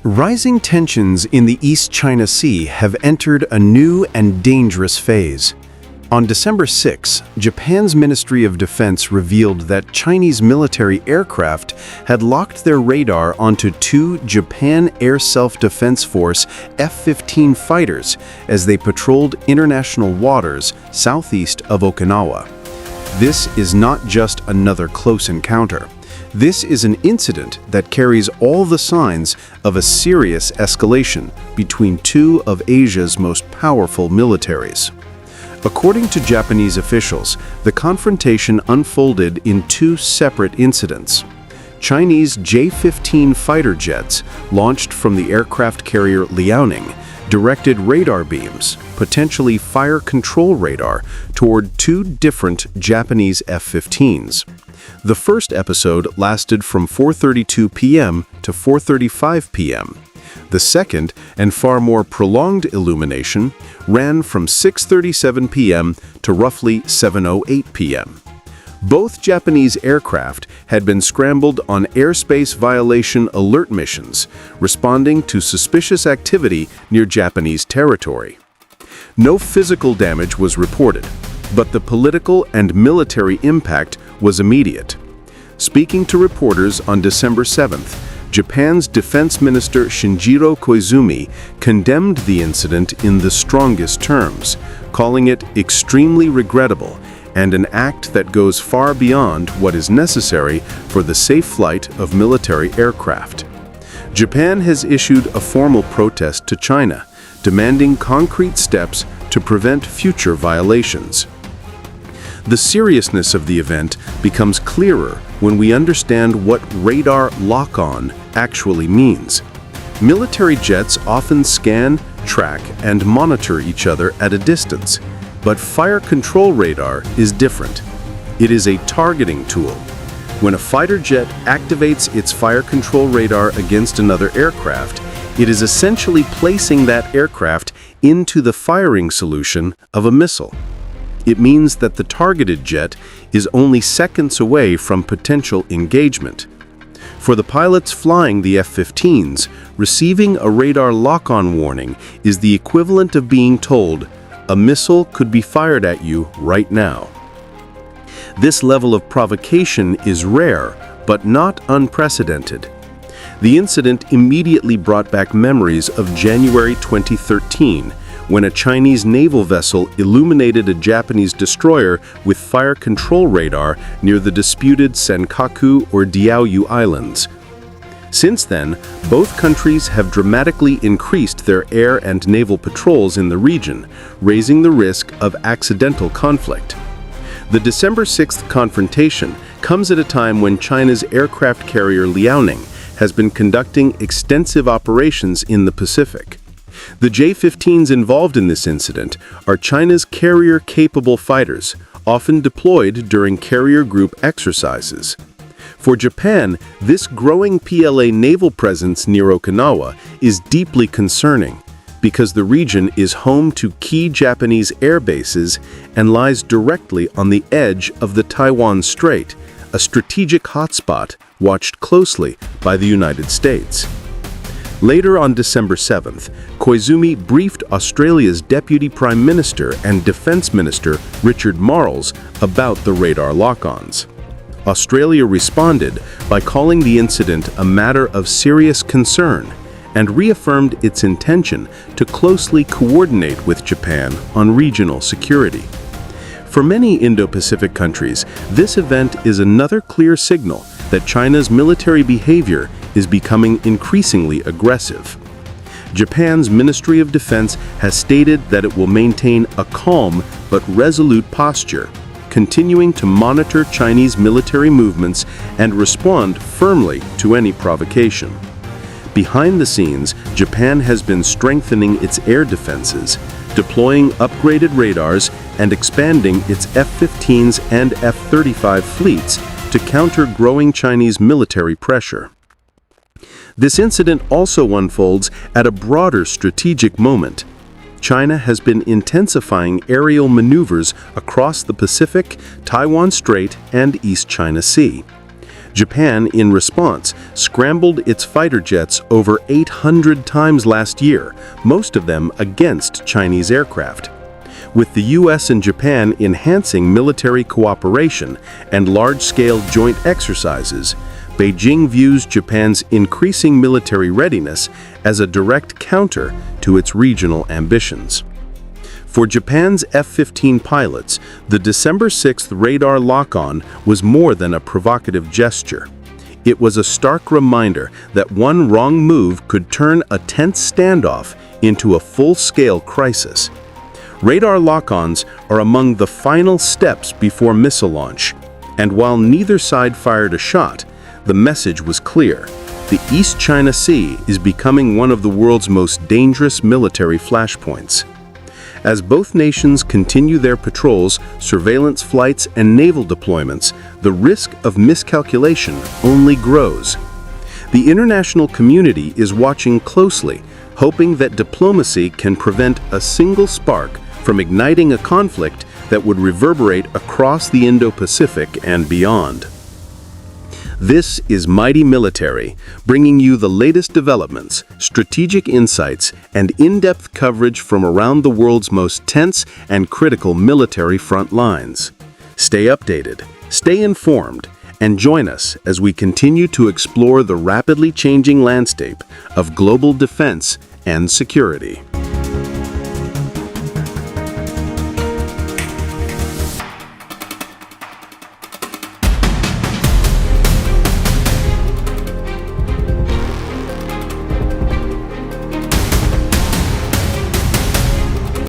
Rising tensions in the East China Sea have entered a new and dangerous phase. On December 6, Japan's Ministry of Defense revealed that Chinese military aircraft had locked their radar onto two Japan Air Self-Defense Force F-15 fighters as they patrolled international waters southeast of Okinawa. This is not just another close encounter. This is an incident that carries all the signs of a serious escalation between two of Asia's most powerful militaries. According to Japanese officials, the confrontation unfolded in two separate incidents. Chinese J-15 fighter jets, launched from the aircraft carrier Liaoning, directed radar beams, potentially fire control radar, toward two different Japanese F-15s. The first episode lasted from 4:32 p.m. to 4:35 p.m. The second, and far more prolonged illumination, ran from 6:37 p.m. to roughly 7:08 p.m. Both Japanese aircraft had been scrambled on airspace violation alert missions, responding to suspicious activity near Japanese territory. No physical damage was reported, but the political and military impact was immediate. Speaking to reporters on December 7th, Japan's Defense Minister Shinjiro Koizumi condemned the incident in the strongest terms, calling it extremely regrettable and an act that goes far beyond what is necessary for the safe flight of military aircraft. Japan has issued a formal protest to China, demanding concrete steps to prevent future violations. The seriousness of the event becomes clearer when we understand what radar lock-on actually means. Military jets often scan, track, and monitor each other at a distance, but fire control radar is different. It is a targeting tool. When a fighter jet activates its fire control radar against another aircraft, it is essentially placing that aircraft into the firing solution of a missile. It means that the targeted jet is only seconds away from potential engagement. For the pilots flying the F-15s, receiving a radar lock-on warning is the equivalent of being told, "A missile could be fired at you right now." This level of provocation is rare, but not unprecedented. The incident immediately brought back memories of January 2013, when a Chinese naval vessel illuminated a Japanese destroyer with fire control radar near the disputed Senkaku or Diaoyu Islands. Since then, both countries have dramatically increased their air and naval patrols in the region, raising the risk of accidental conflict. The December 6th confrontation comes at a time when China's aircraft carrier Liaoning has been conducting extensive operations in the Pacific. The J-15s involved in this incident are China's carrier-capable fighters, often deployed during carrier group exercises. For Japan, this growing PLA naval presence near Okinawa is deeply concerning because the region is home to key Japanese air bases and lies directly on the edge of the Taiwan Strait, a strategic hotspot watched closely by the United States. Later on December 7th, Koizumi briefed Australia's Deputy Prime Minister and Defence Minister Richard Marles about the radar lock-ons. Australia responded by calling the incident a matter of serious concern and reaffirmed its intention to closely coordinate with Japan on regional security. For many Indo-Pacific countries, this event is another clear signal that China's military behavior is becoming increasingly aggressive. Japan's Ministry of Defense has stated that it will maintain a calm but resolute posture, continuing to monitor Chinese military movements and respond firmly to any provocation. Behind the scenes, Japan has been strengthening its air defenses, deploying upgraded radars, and expanding its F-15s and F-35 fleets to counter growing Chinese military pressure. This incident also unfolds at a broader strategic moment. China has been intensifying aerial maneuvers across the Pacific, Taiwan Strait, and East China Sea. Japan, in response, scrambled its fighter jets over 800 times last year, most of them against Chinese aircraft. With the US and Japan enhancing military cooperation and large-scale joint exercises, Beijing views Japan's increasing military readiness as a direct counter to its regional ambitions. For Japan's F-15 pilots, the December 6th radar lock-on was more than a provocative gesture. It was a stark reminder that one wrong move could turn a tense standoff into a full-scale crisis. Radar lock-ons are among the final steps before missile launch, and while neither side fired a shot, the message was clear. The East China Sea is becoming one of the world's most dangerous military flashpoints. As both nations continue their patrols, surveillance flights, and naval deployments, the risk of miscalculation only grows. The international community is watching closely, hoping that diplomacy can prevent a single spark from igniting a conflict that would reverberate across the Indo-Pacific and beyond. This is Mighty Military, bringing you the latest developments, strategic insights, and in-depth coverage from around the world's most tense and critical military front lines. Stay updated, stay informed, and join us as we continue to explore the rapidly changing landscape of global defense and security.